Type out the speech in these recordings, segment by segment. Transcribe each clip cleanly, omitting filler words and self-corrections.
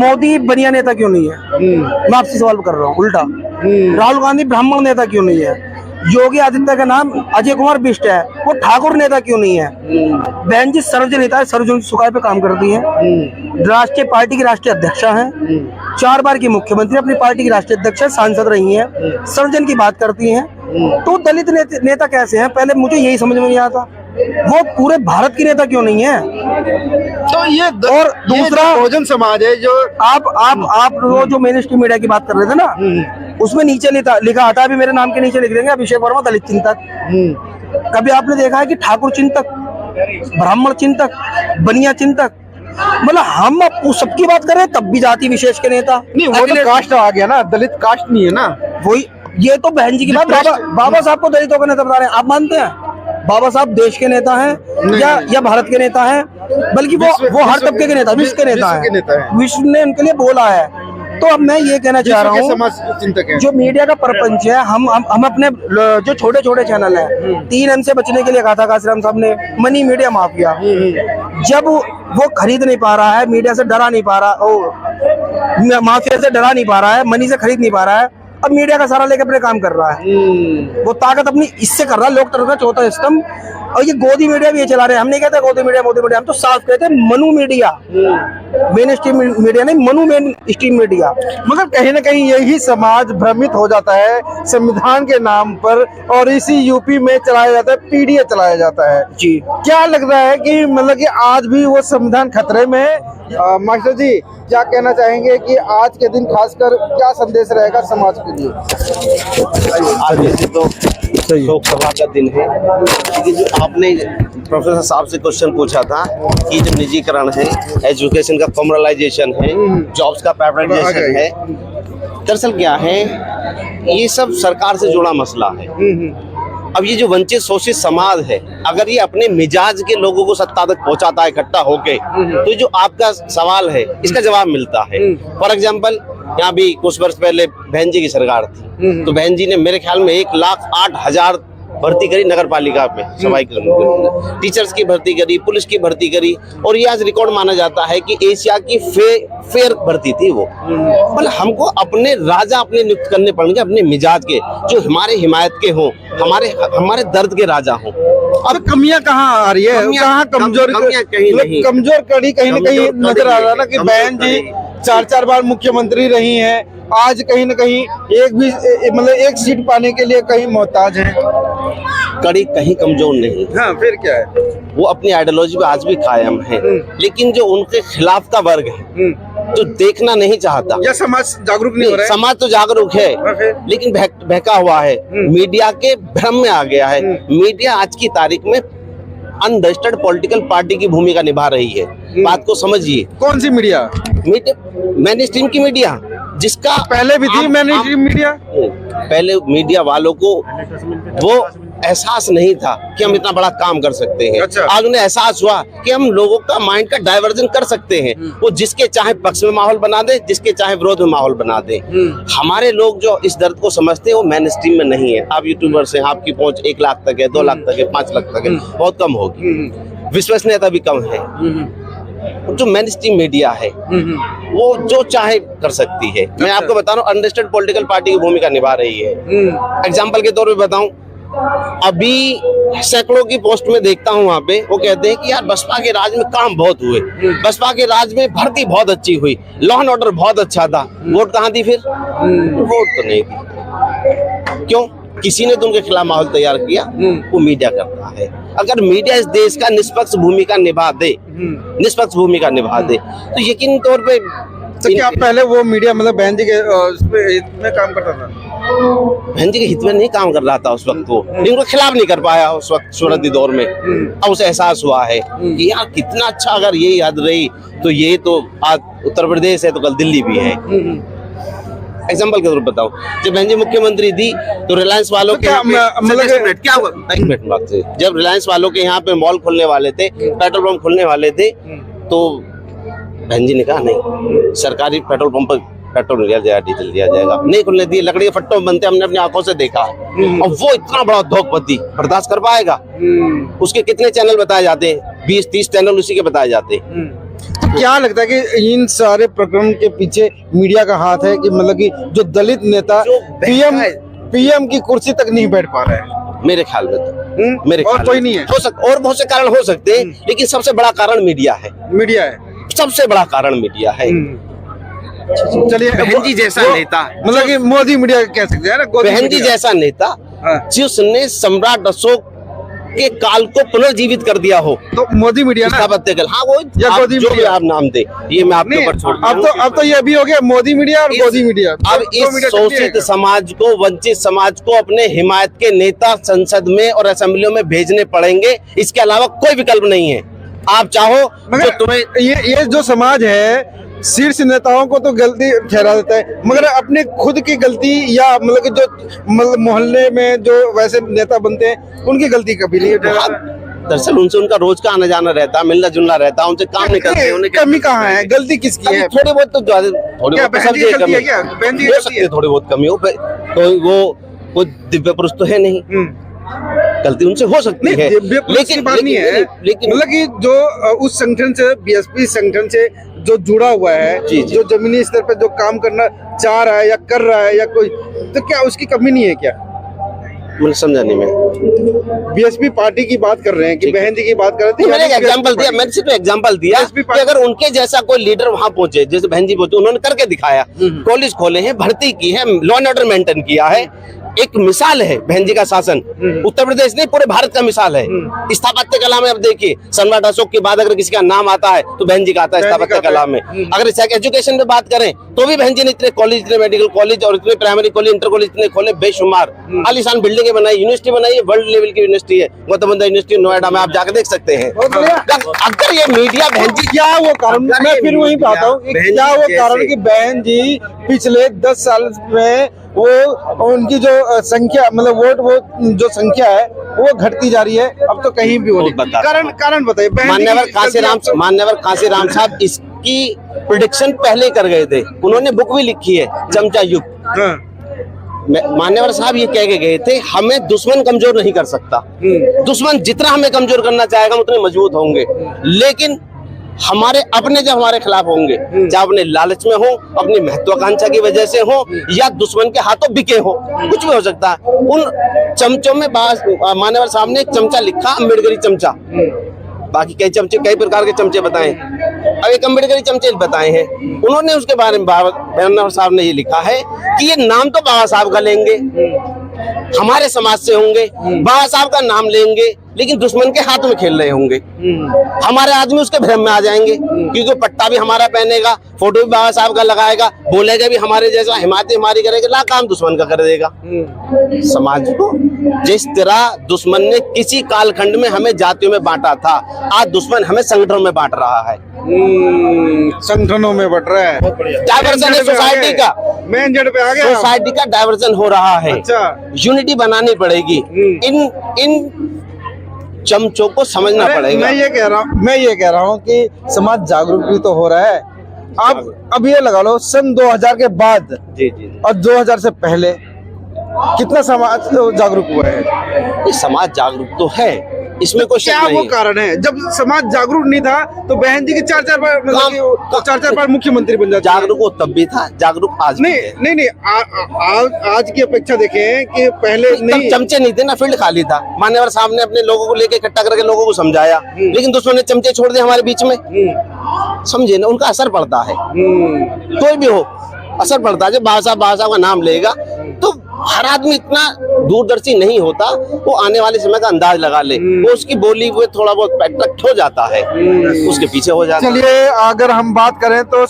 मोदी बढ़िया नेता क्यों नहीं है? मैं आपसे सवाल कर रहा हूँ उल्टा। राहुल गांधी ब्राह्मण नेता क्यों नहीं है? योगी आदित्य का नाम अजय कुमार बिष्ट है, वो ठाकुर नेता क्यों नहीं है? बहन जी सर्वजन नेता है, सर्वजन सुखाय पे काम करती हैं, राष्ट्रीय पार्टी की राष्ट्रीय अध्यक्षा हैं, 4 बार की मुख्यमंत्री, अपनी पार्टी की राष्ट्रीय अध्यक्ष है, सांसद रही हैं, सर्वजन की बात करती हैं। तो दलित नेता कैसे हैं? पहले मुझे यही समझ में नहीं आता, वो पूरे भारत की नेता क्यों नहीं है? तो ये और दूसरा बहुजन समाज है जो आप वो जो मेन स्ट्रीम मीडिया की बात कर रहे थे ना, उसमें नीचे लिखा आता है, अभी मेरे नाम के नीचे लिख देंगे अभिषेक वर्मा दलित चिंतक। कभी आपने देखा है कि ठाकुर चिंतक, ब्राह्मण चिंतक, बनिया चिंतक? मतलब हम सबकी बात कर रहे हैं, तब भी जाति विशेष के नेता नहीं, वो तो कास्ट आ गया ना, दलित कास्ट नहीं है ना। वही, ये तो बहन जी की बात। बाबा साहब को दलितों का नेता बता रहे हैं, आप मानते हैं? बाबा साहब देश के नेता हैं या भारत के नेता हैं? बल्कि वो हर तबके के नेता, विश्व के नेता हैं, विश्व ने उनके लिए बोला है। तो अब मैं ये कहना चाह रहा हूँ, जो मीडिया का प्रपंच है, हम अपने जो छोटे छोटे चैनल है, 3M से बचने के लिए कहा था काशीराम साहब ने, मनी मीडिया माफिया, जब वो खरीद नहीं पा रहा है, मीडिया से डरा नहीं पा रहा, माफिया से डरा नहीं पा रहा है, मनी से खरीद नहीं पा रहा है, अब मीडिया का सारा लेकर अपने काम कर रहा है। वो ताकत अपनी इससे कर रहा है, लोकतंत्र का चौथा स्तंभ। और ये गोदी मीडिया भी ये चला रहे हैं। हम नहीं कहते गोदी मीडिया मोदी मीडिया, हम तो साफ कहते हैं Manu media, main stream media नहीं, मनु मेन स्ट्रीम मीडिया। मगर कहीं ना कहीं यही समाज भ्रमित हो जाता है संविधान के नाम पर, और इसी यूपी में चलाया जाता है, पीडीए चलाया जाता है जी। क्या लग रहा है कि मतलब कि आज भी वो संविधान खतरे में है? मास्टर जी क्या कहना चाहेंगे कि आज के दिन खासकर क्या संदेश रहेगा समाज के लिए? आज वैसे तो शोक सभा का दिन है, लेकिन जो आपने प्रोफेसर साहब से क्वेश्चन पूछा था कि जो निजीकरण है, एजुकेशन का कॉमर्शलाइजेशन है, जॉब्स का प्राइवेटाइजेशन है, दरअसल क्या है, ये सब सरकार से जुड़ा मसला है। अब ये जो वंचित शोषित समाज है, अगर ये अपने मिजाज के लोगों को सत्ता तक पहुंचाता है इकट्ठा होके, तो जो आपका सवाल है इसका जवाब मिलता है। फॉर एग्जाम्पल, यहाँ भी कुछ वर्ष पहले बहन जी की सरकार थी, तो बहन जी ने मेरे ख्याल में 1,08,000 भर्ती करी नगर पालिका में, सफाई कर्मचारी, टीचर्स की भर्ती करी, पुलिस की भर्ती करी, और ये आज रिकॉर्ड माना जाता है कि एशिया की फेयर भर्ती थी वो। मतलब हमको अपने राजा अपने नियुक्त करने पड़ेंगे, अपने मिजाज के, जो हमारे हिमायत के हों, हमारे दर्द के राजा हों। अब कमियां कहाँ आ रही है? कहाँ कमजोर कड़ी कहीं ना कहीं नजर आ रहा है ना कि बहन जी 4 बार मुख्यमंत्री रही हैं, आज कहीं न कहीं एक सीट पाने के लिए कहीं मोहताज हैं। कड़ी कहीं कमजोर नहीं। हाँ, फिर क्या है? वो अपनी आइडियोलॉजी पे आज भी कायम है, लेकिन जो उनके खिलाफ का वर्ग है, जो देखना नहीं चाहता, या समाज जागरूक नहीं हो रहा है? समाज तो जागरूक है, लेकिन बहका हुआ है, मीडिया के भ्रम में आ गया है। मीडिया आज की तारीख में अनरजिस्टर्ड पॉलिटिकल पार्टी की भूमिका निभा रही है। बात को समझिए। कौन सी मीडिया? मेन स्ट्रीम की मीडिया, जिसका पहले भी थी मेन स्ट्रीम मीडिया। पहले मीडिया वालों को वो एहसास नहीं था कि हम इतना बड़ा काम कर सकते हैं। अच्छा। आज उन्हें एहसास हुआ कि हम लोगों का माइंड का डाइवर्जन कर सकते हैं। वो जिसके चाहे पक्ष में माहौल बना दे, जिसके चाहे विरोध में माहौल बना दे। हमारे लोग जो इस दर्द को समझते हैं वो मेन स्ट्रीम में नहीं है। आप यूट्यूबर्स हैं, आपकी पहुंच 1 लाख तक है, 2 लाख तक है, 5 लाख तक है, बहुत कम होगी, विश्वसनीयता भी कम है। जो मेन स्ट्रीम मीडिया है वो जो चाहे कर सकती है। मैं आपको बता रहा हूँ, अनरजिस्टर्ड पॉलिटिकल पार्टी की भूमिका निभा रही है। एग्जाम्पल के तौर पे बताऊं, अभी सैकड़ों की पोस्ट में देखता हूँ, वहाँ पे वो कहते हैं कि यार बसपा के राज में काम बहुत हुए, बसपा के राज में भर्ती बहुत अच्छी हुई, लॉ एंड ऑर्डर बहुत अच्छा था। वोट कहाँ थी फिर? वोट तो नहीं थी। क्यों? किसी ने तो उनके खिलाफ माहौल तैयार किया, वो मीडिया करता है। अगर मीडिया इस देश का निष्पक्ष भूमिका निभा दे, तो यकीन तौर पे क्या पहले वो मीडिया मतलब बहन जी के हित में काम करता था? बहन जी के हित में नहीं काम कर रहा था उस वक्त, वो उनके खिलाफ नहीं कर पाया उस वक्त शुरुआती दौर में। अब उसे एहसास हुआ है कि यार कितना अच्छा, अगर यही हद रही तो ये तो आज उत्तर प्रदेश है तो कल दिल्ली भी है। एग्जाम्पल के तौर पर बताओ, जब बहन जी मुख्यमंत्री थी तो रिलायंस वालों के क्या हुआ? जब रिलायंस वालों के यहाँ पे मॉल खुलने वाले थे, पेट्रोल पंप खुलने वाले थे, तो बहन जी ने कहा नहीं, सरकारी पेट्रोल पंप पर पेट्रोल लिया जाएगा, डीजल लिया जाएगा। नहीं खुलने दिए, लकड़ी के फट्टों बनते हमने अपनी आंखों से देखा। और वो इतना बड़ा उद्योगपति बर्दाश्त कर पाएगा? उसके कितने चैनल बताए जाते हैं? 20-30 चैनल उसी के बताए जाते हैं। तो क्या लगता है कि इन सारे प्रकरण के पीछे मीडिया का हाथ है, कि मतलब कि जो दलित नेता पीएम की कुर्सी तक नहीं बैठ पा रहे हैं? मेरे ख्याल में तो मेरे और कोई नहीं है, और बहुत से कारण हो सकते हैं, लेकिन सबसे बड़ा कारण मीडिया है। मीडिया है सबसे बड़ा कारण मीडिया है। चलिए, बहन जी जैसा नेता, मतलब कि मोदी मीडिया कह सकते हैं ना, बहन जी जैसा नेता जिसने सम्राट अशोक के काल को पुनर्जीवित कर दिया हो, तो मोदी मीडिया ना, स्थापत्य कला, हाँ वो या आप गोदी जो भी मीडिया? आप नाम दे, ये मैं आपके ऊपर छोड़ दूं। अब तो ये भी हो गया मोदी मीडिया और गोदी मीडिया। अब इस शोषित समाज को, वंचित समाज को अपने हिमायत के नेता संसद में और असेंबलियों में भेजने पड़ेंगे, इसके अलावा कोई विकल्प नहीं है। आप चाहो मगर तो तुम्हें ये जो समाज है शीर्ष नेताओं को तो गलती ठहरा देता है, मगर अपने खुद की गलती या मतलब कि जो मतलब मोहल्ले में जो वैसे नेता बनते हैं उनकी गलती कभी नहीं ठहराता। दरअसल उनसे उनका रोज का आना जाना रहता है, मिलना जुलना रहता है, उनसे काम नहीं करते। उन्हें कमी कहाँ है, गलती किसकी है? थोड़ी बहुत तो थोड़ी बहुत सब जगह कमी हो सकती है, थोड़ी बहुत कमी हो तो वो दिव्य पुरुष तो है नहीं, गलती उनसे हो सकती है, लेकिन बात नहीं है। लेकिन मतलब कि जो उस संगठन से, बीएसपी संगठन से जो जुड़ा हुआ है, जो जमीनी स्तर पर जो काम करना चाह रहा है या कर रहा है या कोई, तो क्या उसकी कमी नहीं है क्या? मुझे समझा नहीं। मैं बीएसपी पार्टी की बात कर रहे हैं कि बहन जी की बात कर रहे थे। मैंने एक एग्जांपल दिया, मैंने सिर्फ एग्जांपल दिया कि अगर उनके जैसा कोई लीडर वहां पहुंचे, जैसे बहन जी पहुंचे, उन्होंने करके दिखाया, कॉलेज खोले हैं, भर्ती की है, लॉ एंड ऑर्डर मेंटेन किया है, एक मिसाल है बहन जी का शासन। उत्तर प्रदेश नहीं, पूरे भारत का मिसाल है। स्थापत्य कला में अब देखिए, सम्राट अशोक के बाद अगर किसी का नाम आता है तो बहन जी का आता है स्थापत्य कला में। अगर एजुकेशन में बात करें तो भी बहन जी ने इतने कॉलेज, इतने मेडिकल कॉलेज और इतने प्राइमरी कॉलेज, इंटर कॉलेज इतने खोले, बेशुमार आलीशान बिल्डिंगे बनाई, यूनिवर्सिटी बनाई, वर्ल्ड लेवल की यूनिवर्सिटी है गौतम बुद्ध यूनिवर्सिटी नोएडा में, आप जाकर देख सकते हैं। अगर ये मीडिया बहन जी, क्या वो कारण, मैं फिर वहीं पे आता हूँ, क्या वो कारण कि बहन जी पिछले 10 साल में वो उनकी जो संख्या, मतलब वो जो संख्या है वो घटती जा रही है, अब तो कहीं भी हो रही है। कारण बताइए। मान्यवर कांसीराम साहब इसकी प्रेडिक्शन पहले कर गए थे, उन्होंने बुक भी लिखी है, चमचा युग। मान्यवर साहब ये कह के गए थे, हमें दुश्मन कमजोर नहीं कर सकता, दुश्मन जितना हमें कमजोर करना चाहेगा उतने मजबूत होंगे, लेकिन हमारे अपने जब हमारे खिलाफ होंगे, चाहे अपने लालच में हो, अपनी महत्वाकांक्षा की वजह से हो, या दुश्मन के हाथों बिके हो, कुछ भी हो सकता है। उन चमचों में मान्यवर साहब ने एक चमचा लिखा, अम्बेडकरी चमचा, बाकी कई चमचे, कई प्रकार के चमचे बताए, अब एक अम्बेडकरी चमचे बताए हैं उन्होंने। उसके बारे में मान्यवर साहब ने ये लिखा है कि ये नाम तो बाबा साहब का लेंगे, हमारे समाज से होंगे, बाबा साहब का नाम लेंगे, लेकिन दुश्मन के हाथ में खेल रहे होंगे। हमारे आदमी उसके भ्रम में आ जाएंगे, क्योंकि पट्टा भी हमारा पहनेगा, फोटो भी बाबा साहब का लगाएगा, बोलेगा भी हमारे जैसा, हिमायत हमारी करेगा, ला काम दुश्मन का कर देगा। समाज को जिस तरह दुश्मन ने किसी कालखंड में हमें जातियों में बांटा था, आज दुश्मन हमें संगठनों में बांट रहा है। संगठनों में बढ़ रहा है, डायवर्जन है सोसाइटी का, मेन जड़ पे आ गया, सोसाइटी का डायवर्जन हो रहा है। यूनिटी बनानी पड़ेगी, इन चमचों को समझना पड़ेगा। मैं ये कह रहा हूँ कि समाज जागरूक भी तो हो रहा है। अब ये लगा लो, सन 2000 के बाद और 2000 से पहले कितना समाज जागरूक हुआ है? समाज जागरूक तो है, इसमें कोई क्या वो कारण है? जब समाज जागरूक नहीं था तो बहन जी की 4-4 बार, मतलब 4-4 बार मुख्यमंत्री बन जाते। जागरूक वो तब भी था, जागरूक आज नहीं आज की अपेक्षा देखें कि पहले नहीं, चमचे नहीं थे ना, फील्ड खाली था। मान्यवर साहब ने अपने लोगों को लेके इकट्ठा करके लोगों को समझाया, लेकिन दुश्मन ने चमचे छोड़ दिए हमारे बीच में। समझे ना, उनका असर पड़ता है, कोई भी हो असर पड़ता है। जब बाबा साहब का नाम लेगा तो हर आदमी इतना दूरदर्शी नहीं होता, वो आने वाले समय का अंदाज लगा ले, वो उसकी बोली वो थोड़ा बहुत अट्रैक्ट हो जाता है, उसके पीछे हो जाता है। चलिए, अगर हम बात करें तो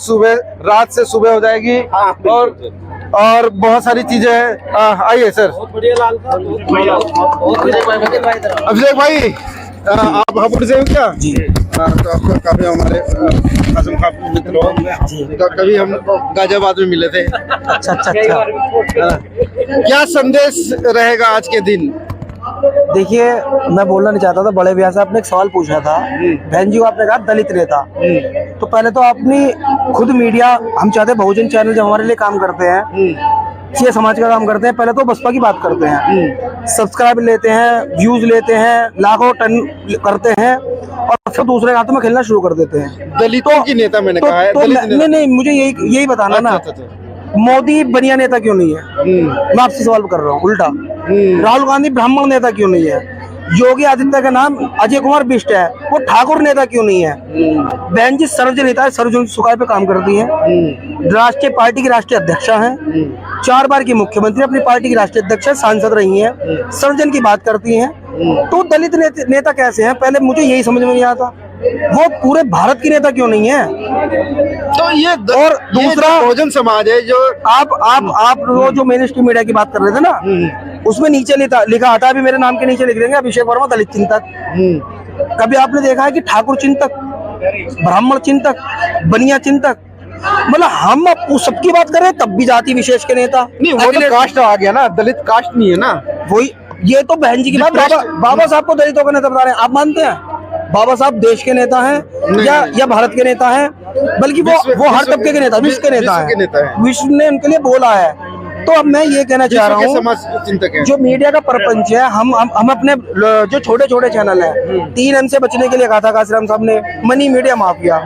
रात से सुबह हो जाएगी, और बहुत सारी चीजें हैं। आइए सर। अभिषेक भाई, आप हापुड़ से हो क्या? जी। तो आपका काफी हमारे आजम खान मित्र हो, कभी हम गाजियाबाद में मिले थे। अच्छा। क्या संदेश रहेगा आज के दिन? देखिए, मैं बोलना नहीं चाहता था, बड़े भैया से आपने एक सवाल पूछा था, बहन जी को आपने कहा दलित नेता, तो पहले तो अपनी खुद मीडिया, हम चाहते हैं बहुजन चैनल जब हमारे लिए काम करते हैं, ये समाज का काम करते हैं, पहले तो बसपा की बात करते हैं, सब्सक्राइब लेते हैं, व्यूज लेते हैं, लाखों टन करते हैं और फिर दूसरे हाथों में खेलना शुरू कर देते हैं। दलितों की नेता मैंने कहा है, तो नहीं, मुझे यही बताना ना, मोदी बढ़िया नेता क्यों नहीं है? मैं आपसे सवाल कर रहा हूँ उल्टा, राहुल गांधी ब्राह्मण नेता क्यों नहीं है? योगी आदित्य का नाम अजय कुमार बिष्ट है, वो ठाकुर नेता क्यों नहीं है? बहन जी सर्वजन नेता है, सर्वजन सुखाय पे काम करती है, राष्ट्रीय पार्टी की राष्ट्रीय अध्यक्षा है, 4 बार की मुख्यमंत्री, अपनी पार्टी की राष्ट्रीय अध्यक्ष है, सांसद रही हैं, सर्वजन की बात करती हैं, तो दलित नेता कैसे हैं? पहले मुझे यही समझ में नहीं आता, वो पूरे भारत की नेता क्यों नहीं है? तो ये और दूसरा बहुजन समाज है जो आप वो जो मेन स्ट्रीम मीडिया की बात कर रहे थे ना, उसमें नीचे लिखा आता है, अभी मेरे नाम के नीचे लिख देंगे अभिषेक वर्मा दलित चिंतक। कभी आपने देखा है कि ठाकुर चिंतक, ब्राह्मण चिंतक, बनिया चिंतक? मतलब हम सबकी बात कर रहे हैं, तब भी जाति विशेष के नेता नहीं, वो तो कास्ट आ गया ना, दलित कास्ट नहीं है ना। वही, ये तो बहन जी की बात, बाबा साहब को दलितों का नेता बता रहे हैं, आप मानते हैं? बाबा साहब देश के नेता हैं या भारत के नेता हैं? बल्कि वो हर तबके के नेता, विश्व के नेता हैं, विश्व ने उनके लिए बोला है। तो अब मैं ये कहना चाह रहा हूँ, जो मीडिया का प्रपंच है, हम अपने जो छोटे छोटे चैनल है, 3M से बचने के लिए कहा था काशीराम साहब ने, मनी मीडिया माफिया,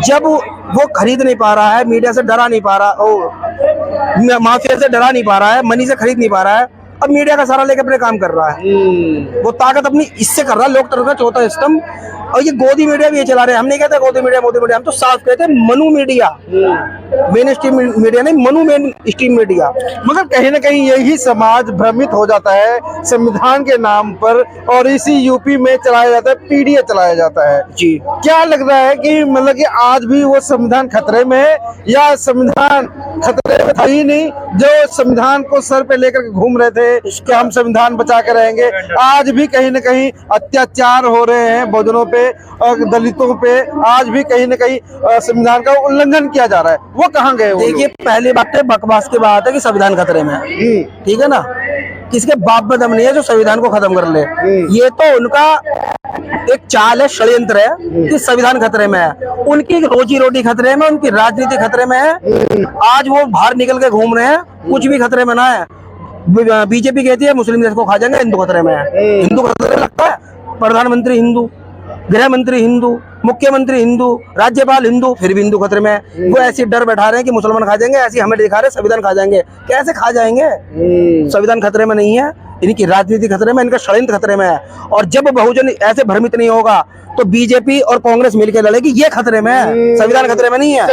जब वो खरीद नहीं पा रहा है, मीडिया से डरा नहीं पा रहा, माफिया से डरा नहीं पा रहा है, मनी से खरीद नहीं पा रहा है, अब मीडिया का सारा लेकर अपने काम कर रहा है, वो ताकत अपनी इससे कर रहा है, लोकतंत्र का चौथा स्तंभ। और ये गोदी मीडिया भी ये चला रहे हैं, हम नहीं कहते गोदी मीडिया मोदी मीडिया, हम तो साफ कहते हैं Manu media, main stream media नहीं, मनु मेन स्ट्रीम मीडिया। मगर कहीं ना कहीं यही समाज भ्रमित हो जाता है संविधान के नाम पर, और इसी यूपी में चलाया जाता है, पीडीए चलाया जाता है जी। क्या लग रहा है कि मतलब कि आज भी वो संविधान खतरे में है, या संविधान खतरे में था ही नहीं, जो संविधान को सर पे लेकर घूम रहे थे कि हम संविधान बचा के रहेंगे, आज भी कहीं ना कहीं अत्याचार हो रहे हैं बहुजनों पे और दलितों पे, आज भी कहीं ना कहीं संविधान का उल्लंघन किया जा रहा है, वो कहाँ गए? देखिए, पहली बात है, बकवास की बात है कि संविधान खतरे में है, ठीक है ना? किसके बाप में दम नहीं है जो संविधान को खत्म कर ले। ये तो उनका एक चाल है, षड्यंत्र है कि संविधान खतरे में है, उनकी रोजी रोटी खतरे में, उनकी राजनीति खतरे में है। आज वो बाहर निकल के घूम रहे हैं, कुछ भी खतरे में ना है। बीजेपी कहती है मुस्लिम देश को खा जाएंगे, हिंदू खतरे में है। हिंदू खतरे में लगता है? प्रधानमंत्री हिंदू, गृह मंत्री हिंदू, मुख्यमंत्री हिंदू, राज्यपाल हिंदू, फिर भी हिंदू खतरे में है। वो ऐसी डर बैठा रहे हैं कि मुसलमान खा जाएंगे, ऐसी हमें दिखा रहे संविधान खा जाएंगे। कैसे खा जाएंगे? संविधान खतरे में नहीं है, इनकी राजनीति खतरे में, इनका षड्यंत्र खतरे में है। और जब बहुजन ऐसे भ्रमित नहीं होगा तो बीजेपी और कांग्रेस मिलकर लड़ेगी, ये खतरे में है, संविधान खतरे में नहीं है।